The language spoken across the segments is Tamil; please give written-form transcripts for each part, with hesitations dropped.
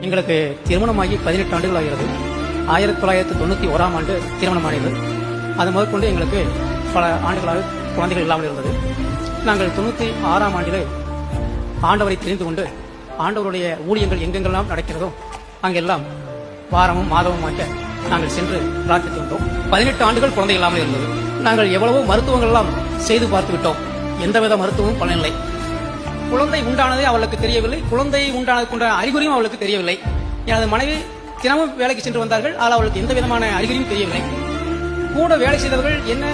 எங்களுக்கு திருமணமாகி 18 ஆண்டுகள் ஆகிறது. 1991 ஆண்டு திருமணமானது. அது முதற்கொண்டு எங்களுக்கு பல ஆண்டுகளாக குழந்தைகள் இல்லாமல் இருந்தது. நாங்கள் 96 ஆண்டிலே ஆண்டவரை தெரிந்து கொண்டு ஆண்டவருடைய ஊழியங்கள் எங்கெங்கெல்லாம் நடக்கிறதோ அங்கெல்லாம் வாரமும் மாதமுமாக நாங்கள் சென்று பிரார்த்தித்து வந்தோம். 18 ஆண்டுகள் குழந்தை இல்லாமல் இருந்தது. நாங்கள் எவ்வளவோ மருத்துவங்கள் எல்லாம் செய்து பார்த்து விட்டோம். எந்தவித மருத்துவமும் பலனில்லை. குழந்தை உண்டானதே அவளுக்கு தெரியவில்லை. குழந்தை உண்டானதுக்குண்டான அறிகுறியும் அவளுக்கு தெரியவில்லை. எனது மனைவி தினமும் வேலைக்கு சென்று வந்தார்கள். ஆனால் அவளுக்கு எந்த விதமான அறிகுறியும் தெரியவில்லை. கூட வேலை செய்தவர்கள் என்ன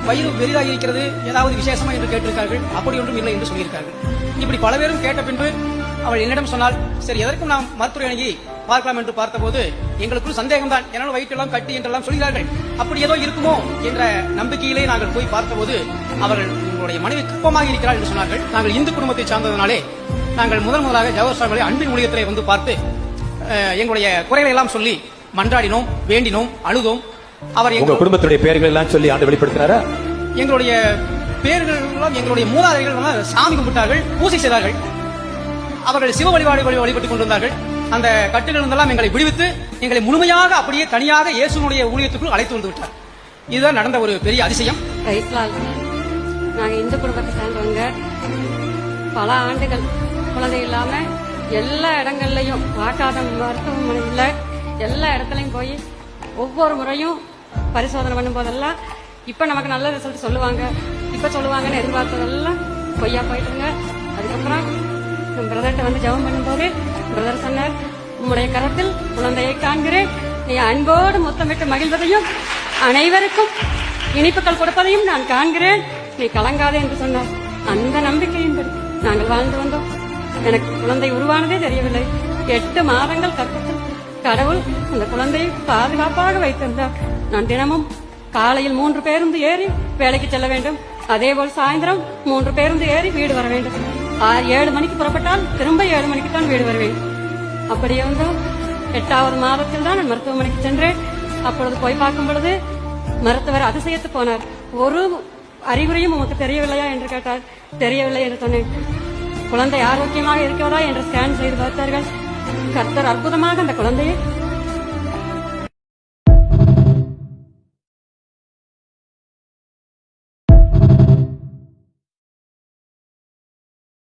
வயிறு பெரிதாக இருக்கிறது, ஏதாவது விசேஷமா என்று கேட்டிருக்கார்கள். அப்படி ஒன்றும் இல்லை என்று சொல்லியிருக்கார்கள். இப்படி பல பேரும் கேட்ட பின்பு அவள் என்னிடம் சொன்னால், சரி எதற்கும் நாம் மருத்துவ அணுகி பார்க்கலாம் என்று பார்த்தபோது எங்களுக்குள் சந்தேகம்தான். என்னால் வயிற்றெல்லாம் கட்டி என்றெல்லாம் சொல்கிறார்கள். அப்படி ஏதோ இருக்குமோ என்ற நம்பிக்கையிலே நாங்கள் போய் பார்த்தபோது அவர்கள் உங்களுடைய மனைவி குப்பமாக இருக்கிறார் என்று சொன்னார்கள். நாங்கள் இந்து குடும்பத்தை சார்ந்ததனாலே நாங்கள் முதலாக ஜவஹர் சாமிகளை அன்பின் ஊழியத்திலே வந்து பார்த்து எங்களுடைய குறைகளை எல்லாம் சொல்லி மன்றாடினோம், வேண்டினோம், அழுதோம். அவர் எங்கள் குடும்பத்துடைய பெயர்கள் எல்லாம் சொல்லி ஆண்டு வெளிப்படுத்தினாரா? எங்களுடைய பெயர்கள் எல்லாம் எங்களுடைய மூதாதைகள் சாமி கும்பிட்டார்கள், பூசை செய்தார்கள். அவர்கள் சிவ வழிபாடுகளை வழிபட்டுக் கொண்டிருந்தார்கள். அந்த கட்டிலிருந்தெல்லாம் எங்களை விடுவித்து எங்களை முழுமையாக அப்படியே தனியாக இயேசுனுடைய ஊழியத்துக்குள் அழைத்து வந்து விட்டார். இதுதான் நடந்த ஒரு பெரிய அதிசயம். நாங்க இந்து குடும்பத்தை சேர்ந்தவங்க. பல ஆண்டுகள் குழந்தை இல்லாம எல்லா இடங்கள்லயும் பார்க்காத மருத்துவமனையில எல்லா இடத்துலயும் போய் ஒவ்வொரு முறையும் பரிசோதனை பண்ணும் போதெல்லாம் இப்ப நமக்கு நல்ல ரிசல்ட் சொல்லுவாங்க, இப்ப சொல்லுவாங்கன்னு எதிர்பார்த்ததெல்லாம் பொய்யா போயிட்டுங்க. அதுக்கப்புறம் பிரதர்கிட்ட வந்து ஜெபம் பண்ணும்போது பிரதர் சொன்னார், உம்முடைய கரத்தில் குழந்தையை காண்கிறேன், நீ அன்போடு முத்தமிட்டு மகிழ்வதையும் அனைவருக்கும் இனிப்புகள் கொடுப்பதையும் நான் காண்கிறேன், நீ கலங்காதே என்று சொன்னார். அந்த நம்பிக்கையின்படி நாங்கள் வாழ்ந்து வந்தோம். எனக்கு குழந்தை உருவானதே தெரியவில்லை. 8 மாதங்கள் கற்பத்தில் கடவுள் அந்த குழந்தையை பாதுகாப்பாக வைத்திருந்தார். நான் தினமும் காலையில் 3 பேருந்து ஏறி வேலைக்கு செல்ல வேண்டும். அதேபோல் சாயந்தரம் 3 பேருந்து ஏறி வீடு வர வேண்டும். 7 மணிக்கு புறப்பட்டால் திரும்ப 7 மணிக்கு தான் வீடு வருவேன். அப்படியே வந்து 8வது மாதத்தில் தான் நான் மருத்துவமனைக்கு சென்றேன். அப்பொழுது போய் பார்க்கும் பொழுது மருத்துவர் அதிசயத்து போனார். ஒரு அறிகுறியும் உமக்கு தெரியவில்லையா என்று கேட்டார். தெரியவில்லை என்று சொன்னேன். குழந்தை ஆரோக்கியமாக இருக்கிறதா என்று ஸ்கேன் செய்து பார்த்தார்கள். கர்த்தர் அற்புதமாக அந்த குழந்தையை